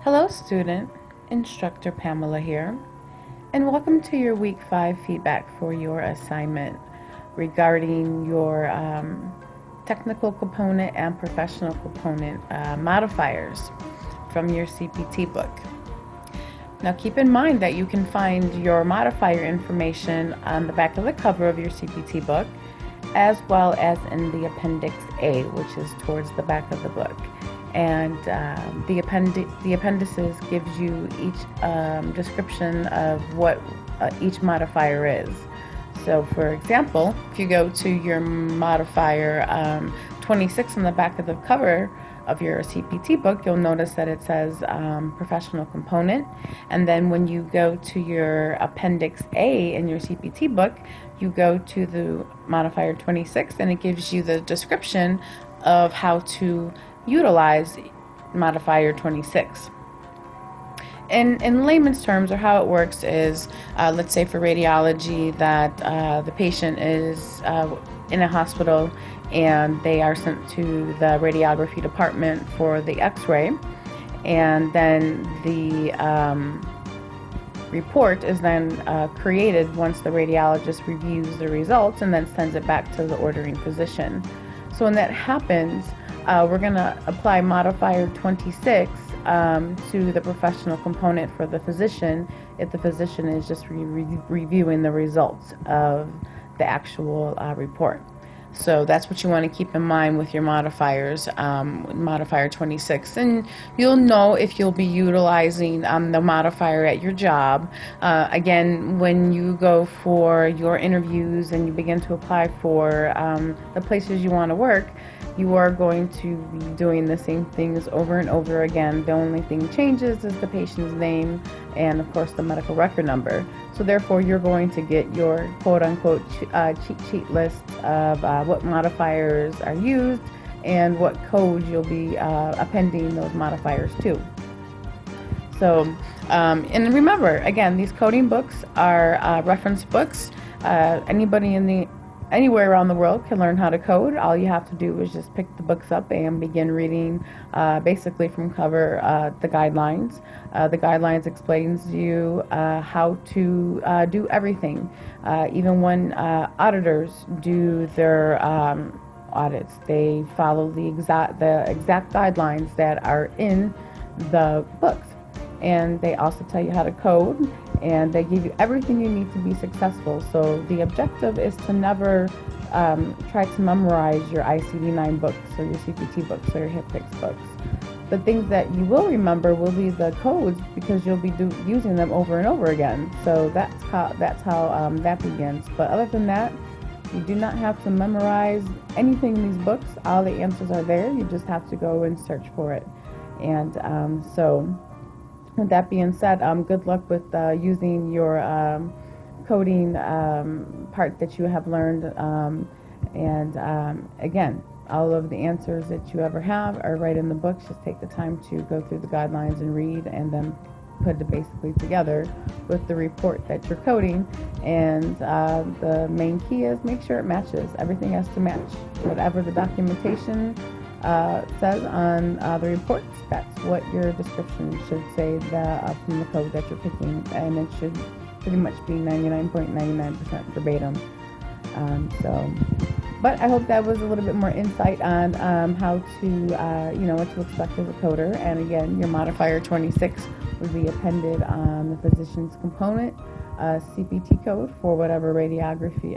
Hello student, Instructor Pamela here, and welcome to your Week 5 feedback for your assignment regarding your technical component and professional component modifiers from your CPT book. Now keep in mind that you can find your modifier information on the back of the cover of your CPT book, as well as in the Appendix A, which is towards the back of the book. And the appendices gives you each description of what each modifier is. So for example, if you go to your modifier 26 on the back of the cover of your CPT book, you'll notice that it says professional component, and then when you go to your Appendix A in your CPT book, you go to the modifier 26 and it gives you the description of how to utilize modifier 26. In layman's terms, or how it works is, let's say for radiology that the patient is in a hospital and they are sent to the radiography department for the x-ray, and then the report is then created once the radiologist reviews the results and then sends it back to the ordering physician. So when that happens, we're going to apply modifier 26 to the professional component for the physician if the physician is just reviewing the results of the actual report. So that's what you want to keep in mind with your modifiers, modifier 26. And you'll know if you'll be utilizing the modifier at your job. Again, when you go for your interviews and you begin to apply for the places you want to work, you are going to be doing the same things over and over again. The only thing changes is the patient's name and, of course, the medical record number. So therefore, you're going to get your quote-unquote cheat sheet list of what modifiers are used and what codes you'll be appending those modifiers to. So, and remember, again, these coding books are reference books. Anybody anywhere around the world can learn how to code. All you have to do is just pick the books up and begin reading basically from cover the guidelines. The guidelines explains to you how to do everything. Even when auditors do their audits, they follow the exact guidelines that are in the books. And they also tell you how to code, and they give you everything you need to be successful. So the objective is to never try to memorize your ICD-9 books or your CPT books or your HIPFIX books. The things that you will remember will be the codes, because you'll be using them over and over again. So that's how that begins. But other than that, you do not have to memorize anything in these books. All the answers are there. You just have to go and search for it. And so with that being said, good luck with using your coding part that you have learned. Again, all of the answers that you ever have are right in the books. Just take the time to go through the guidelines and read, and then put it basically together with the report that you're coding. And the main key is make sure it matches. Everything has to match. Whatever the documentation says on the reports, that's what your description should say from the code that you're picking, and it should pretty much be 99.99% verbatim. But I hope that was a little bit more insight on how to, what to expect as a coder. And again, your modifier 26 would be appended on the physician's component CPT code for whatever radiography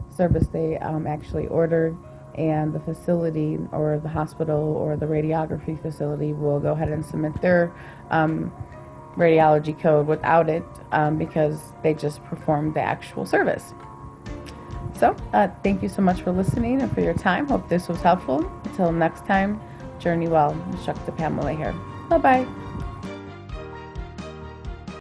service they actually ordered. And the facility or the hospital or the radiography facility will go ahead and submit their radiology code without it because they just performed the actual service. So thank you so much for listening and for your time. Hope this was helpful. Until next time, journey well. Instructor Pamela here. Bye-bye.